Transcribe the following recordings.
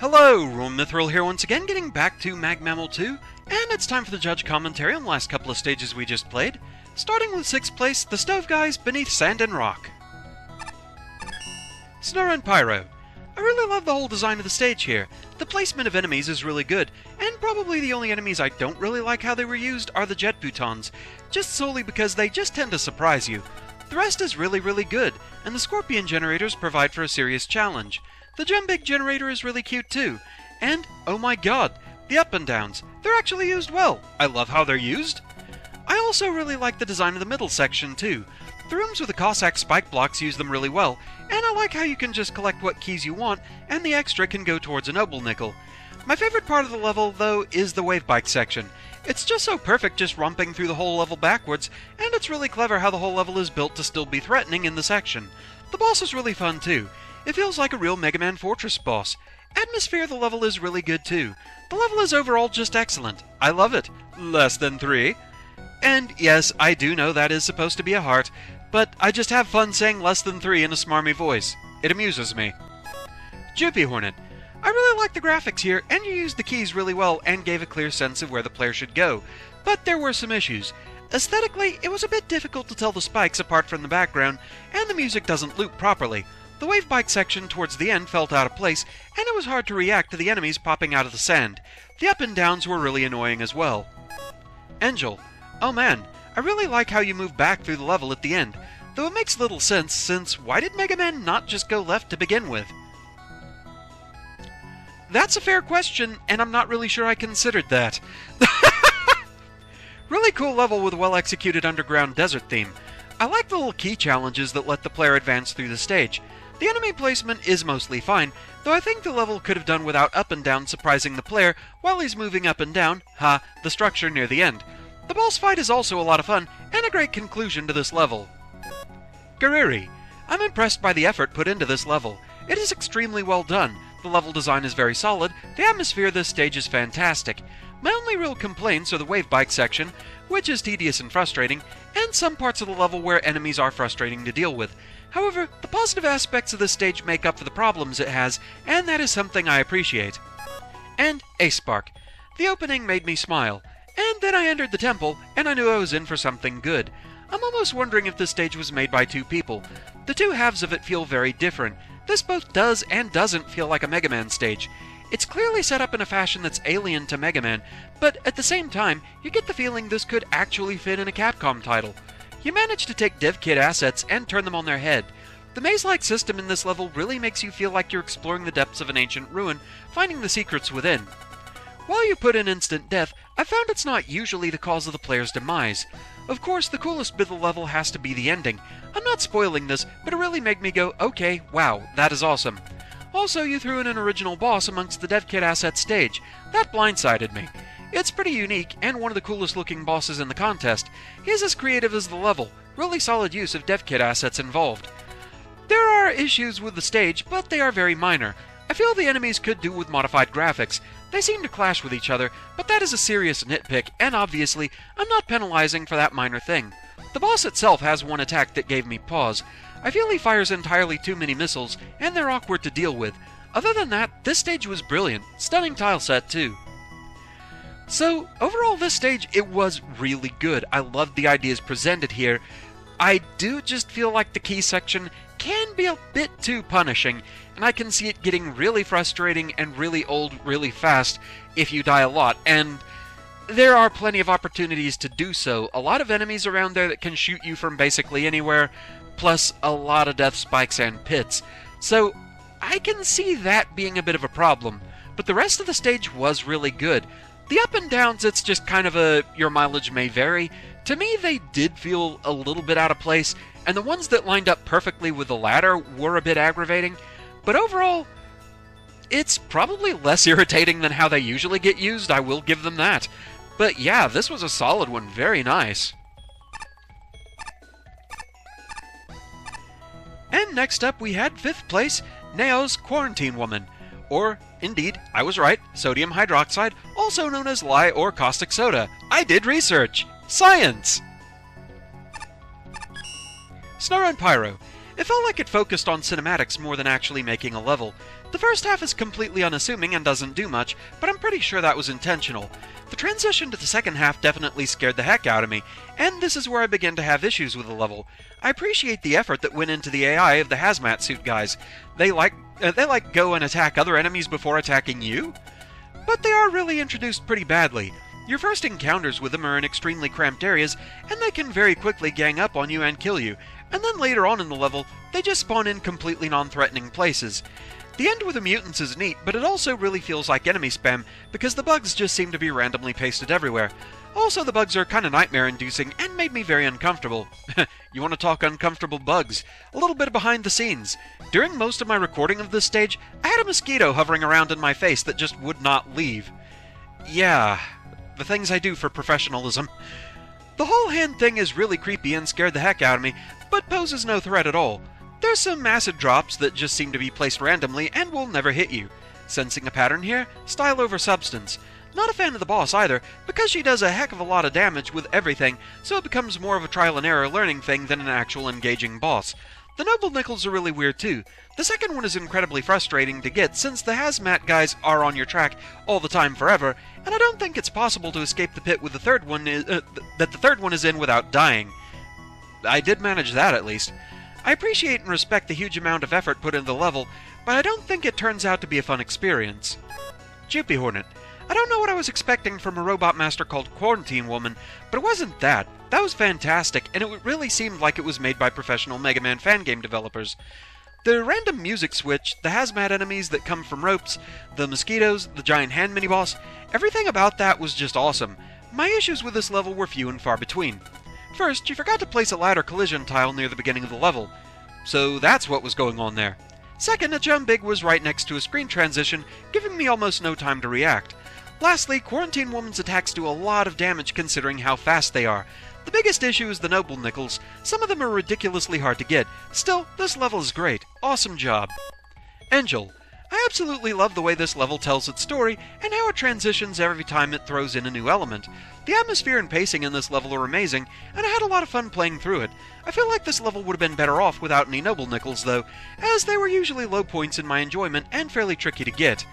Hello, Mithril here once again, getting back to Mag Mammal 2, and it's time for the judge commentary on the last couple of stages we just played, starting with 6th place, the Stove Guys Beneath Sand and Rock. Snow and Pyro. I really love the whole design of the stage here. The placement of enemies is really good, and probably the only enemies I don't really like how they were used are the Jet Boutons, just solely because they just tend to surprise you. The rest is really good, and the Scorpion generators provide for a serious challenge. The Gem-Big generator is really cute too, and, oh my god, the up and downs, they're actually used well. I love how they're used. I also really like the design of the middle section too. The rooms with the Cossack spike blocks use them really well, and I like how you can just collect what keys you want, and the extra can go towards a noble nickel. My favorite part of the level, though, is the wave bike section. It's just so perfect just romping through the whole level backwards, and it's really clever how the whole level is built to still be threatening in the section. The boss is really fun too. It feels like a real Mega Man Fortress boss. Atmosphere of the level is really good too. The level is overall just excellent. I love it. Less than 3. And yes, I do know that is supposed to be a heart, but I just have fun saying less than 3 in a smarmy voice. It amuses me. Droopy Hornet. I really like the graphics here, and you used the keys really well and gave a clear sense of where the player should go. But there were some issues. Aesthetically, it was a bit difficult to tell the spikes apart from the background, and the music doesn't loop properly. The wave bike section towards the end felt out of place, and it was hard to react to the enemies popping out of the sand. The up and downs were really annoying as well. Angel. Oh man, I really like how you move back through the level at the end, though it makes little sense since why did Mega Man not just go left to begin with? That's a fair question, and I'm not really sure I considered that. Really cool level with a well-executed underground desert theme. I like the little key challenges that let the player advance through the stage. The enemy placement is mostly fine, though I think the level could have done without up and down surprising the player while he's moving up and down, the structure near the end. The boss fight is also a lot of fun, and a great conclusion to this level. Gariri. I'm impressed by the effort put into this level. It is extremely well done. The level design is very solid, the atmosphere of this stage is fantastic. My only real complaints are the wave bike section, which is tedious and frustrating, and some parts of the level where enemies are frustrating to deal with. However, the positive aspects of this stage make up for the problems it has, and that is something I appreciate. And Ace Spark. The opening made me smile, and then I entered the temple, and I knew I was in for something good. I'm almost wondering if this stage was made by two people. The two halves of it feel very different. This both does and doesn't feel like a Mega Man stage. It's clearly set up in a fashion that's alien to Mega Man, but at the same time, you get the feeling this could actually fit in a Capcom title. You manage to take dev kit assets and turn them on their head. The maze-like system in this level really makes you feel like you're exploring the depths of an ancient ruin, finding the secrets within. While you put in instant death, I found it's not usually the cause of the player's demise. Of course, the coolest bit of the level has to be the ending. I'm not spoiling this, but it really made me go, okay, wow, that is awesome. Also, you threw in an original boss amongst the dev kit asset stage. That blindsided me. It's pretty unique, and one of the coolest looking bosses in the contest. He's as creative as the level. Really solid use of dev kit assets involved. There are issues with the stage, but they are very minor. I feel the enemies could do with modified graphics. They seem to clash with each other, but that is a serious nitpick, and obviously, I'm not penalizing for that minor thing. The boss itself has one attack that gave me pause. I feel he fires entirely too many missiles, and they're awkward to deal with. Other than that, this stage was brilliant. Stunning tile set, too. So, overall this stage, it was really good. I loved the ideas presented here. I do just feel like the key section can be a bit too punishing, and I can see it getting really frustrating and really old really fast if you die a lot, and there are plenty of opportunities to do so. A lot of enemies around there that can shoot you from basically anywhere, plus a lot of death spikes and pits. So, I can see that being a bit of a problem, but the rest of the stage was really good. The up and downs, it's just kind of a your mileage may vary. To me, they did feel a little bit out of place, and the ones that lined up perfectly with the ladder were a bit aggravating, but overall, it's probably less irritating than how they usually get used, I will give them that. But yeah, this was a solid one, very nice. And next up we had 5th place, Neo's Quarantine Woman. Or, indeed, I was right, sodium hydroxide, also known as lye or caustic soda. I did research! Science! Snow and Pyro. It felt like it focused on cinematics more than actually making a level. The first half is completely unassuming and doesn't do much, but I'm pretty sure that was intentional. The transition to the second half definitely scared the heck out of me, and this is where I began to have issues with the level. I appreciate the effort that went into the AI of the hazmat suit guys. They go and attack other enemies before attacking you? But they are really introduced pretty badly. Your first encounters with them are in extremely cramped areas, and they can very quickly gang up on you and kill you, and then later on in the level, they just spawn in completely non-threatening places. The end with the mutants is neat, but it also really feels like enemy spam, because the bugs just seem to be randomly pasted everywhere. Also, the bugs are kinda nightmare-inducing, and made me very uncomfortable. You want to talk uncomfortable bugs? A little bit behind the scenes. During most of my recording of this stage, I had a mosquito hovering around in my face that just would not leave. Yeah, the things I do for professionalism. The whole hand thing is really creepy and scared the heck out of me, but poses no threat at all. There's some acid drops that just seem to be placed randomly and will never hit you. Sensing a pattern here? Style over substance. Not a fan of the boss either, because she does a heck of a lot of damage with everything, so it becomes more of a trial and error learning thing than an actual engaging boss. The Noble Nickels are really weird too. The second one is incredibly frustrating to get since the hazmat guys are on your track all the time forever, and I don't think it's possible to escape the pit with the third one that the third one is in without dying. I did manage that at least. I appreciate and respect the huge amount of effort put into the level, but I don't think it turns out to be a fun experience. Jupy Hornet. I don't know what I was expecting from a robot master called Quarantine Woman, but it wasn't that. That was fantastic, and it really seemed like it was made by professional Mega Man fan game developers. The random music switch, the hazmat enemies that come from ropes, the mosquitoes, the giant hand mini-boss, everything about that was just awesome. My issues with this level were few and far between. First, you forgot to place a ladder collision tile near the beginning of the level, so that's what was going on there. Second, a jump big was right next to a screen transition, giving me almost no time to react. Lastly, Quarantine Woman's attacks do a lot of damage considering how fast they are. The biggest issue is the Noble Nickels. Some of them are ridiculously hard to get. Still, this level is great. Awesome job. Angel. I absolutely love the way this level tells its story, and how it transitions every time it throws in a new element. The atmosphere and pacing in this level are amazing, and I had a lot of fun playing through it. I feel like this level would have been better off without any Noble Nickels though, as they were usually low points in my enjoyment and fairly tricky to get.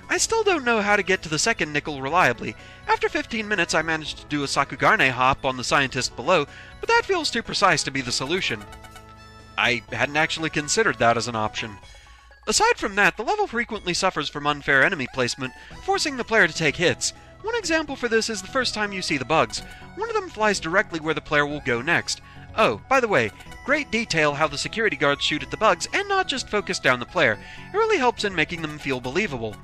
I still don't know how to get to the second nickel reliably. After 15 minutes I managed to do a Sakugarne hop on the scientist below, but that feels too precise to be the solution. I hadn't actually considered that as an option. Aside from that, the level frequently suffers from unfair enemy placement, forcing the player to take hits. One example for this is the first time you see the bugs. One of them flies directly where the player will go next. Oh, by the way, great detail how the security guards shoot at the bugs and not just focus down the player. It really helps in making them feel believable.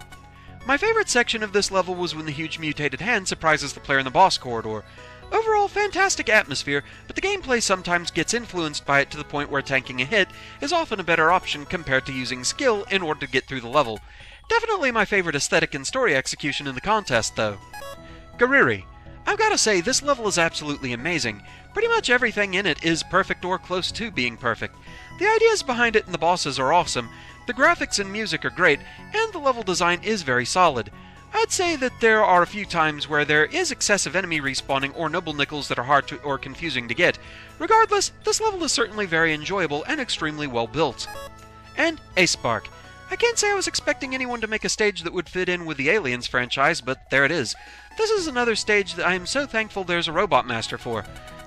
My favorite section of this level was when the huge mutated hand surprises the player in the boss corridor. Overall, fantastic atmosphere, but the gameplay sometimes gets influenced by it to the point where tanking a hit is often a better option compared to using skill in order to get through the level. Definitely my favorite aesthetic and story execution in the contest, though. Gariri. I've gotta say, this level is absolutely amazing. Pretty much everything in it is perfect or close to being perfect. The ideas behind it and the bosses are awesome, the graphics and music are great, and the level design is very solid. I'd say that there are a few times where there is excessive enemy respawning or Noble Nickels that are hard to or confusing to get. Regardless, this level is certainly very enjoyable and extremely well built. And Ace Spark. I can't say I was expecting anyone to make a stage that would fit in with the Aliens franchise, but there it is. This is another stage that I am so thankful there's a Robot Master for.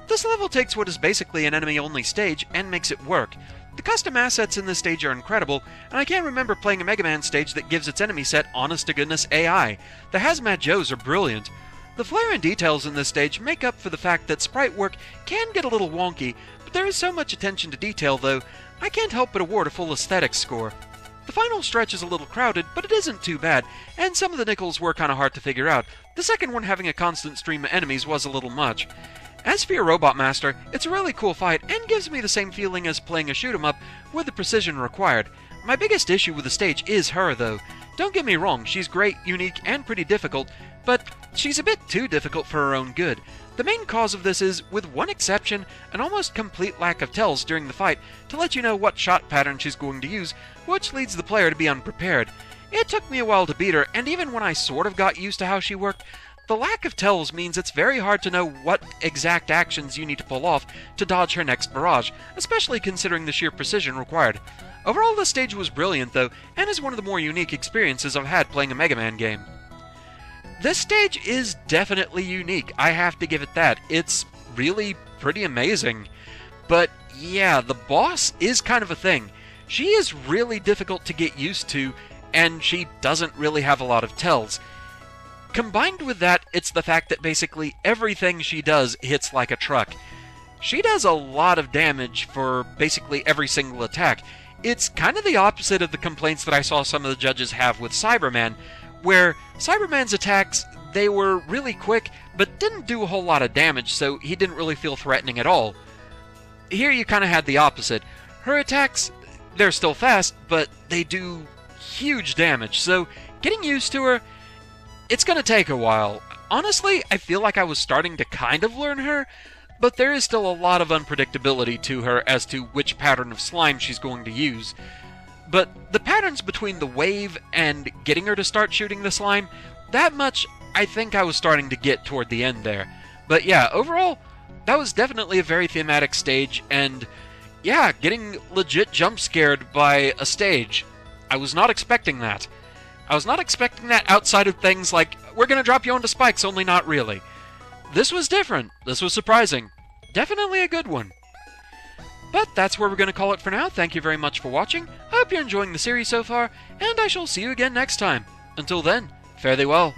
This level takes what is basically an enemy-only stage and makes it work. The custom assets in this stage are incredible, and I can't remember playing a Mega Man stage that gives its enemy set honest-to-goodness AI. The Hazmat Joes are brilliant. The flair and details in this stage make up for the fact that sprite work can get a little wonky, but there is so much attention to detail though, I can't help but award a full aesthetics score. The final stretch is a little crowded, but it isn't too bad, and some of the nickels were kinda hard to figure out. The second one having a constant stream of enemies was a little much. As for your Robot Master, it's a really cool fight and gives me the same feeling as playing a shoot-'em-up with the precision required. My biggest issue with the stage is her, though. Don't get me wrong, she's great, unique, and pretty difficult, but she's a bit too difficult for her own good. The main cause of this is, with one exception, an almost complete lack of tells during the fight to let you know what shot pattern she's going to use, which leads the player to be unprepared. It took me a while to beat her, and even when I sort of got used to how she worked, The lack of tells means it's very hard to know what exact actions you need to pull off to dodge her next barrage, especially considering the sheer precision required. Overall, this stage was brilliant though, and is one of the more unique experiences I've had playing a Mega Man game. This stage is definitely unique, I have to give it that. It's really pretty amazing. But yeah, the boss is kind of a thing. She is really difficult to get used to, and she doesn't really have a lot of tells. Combined with that, it's the fact that basically everything she does hits like a truck. She does a lot of damage for basically every single attack. It's kind of the opposite of the complaints that I saw some of the judges have with Cyberman, where Cyberman's attacks, they were really quick, but didn't do a whole lot of damage, so he didn't really feel threatening at all. Here you kind of had the opposite. Her attacks, they're still fast, but they do huge damage, so getting used to her, it's gonna take a while. Honestly, I feel like I was starting to kind of learn her, but there is still a lot of unpredictability to her as to which pattern of slime she's going to use. But the patterns between the wave and getting her to start shooting the slime, that much I think I was starting to get toward the end there. But yeah, overall, that was definitely a very thematic stage, and yeah, getting legit jump scared by a stage. I was not expecting that. I was not expecting that outside of things like, we're gonna drop you onto spikes, only not really. This was different. This was surprising. Definitely a good one. But that's where we're going to call it for now. Thank you very much for watching. I hope you're enjoying the series so far, and I shall see you again next time. Until then, fare thee well.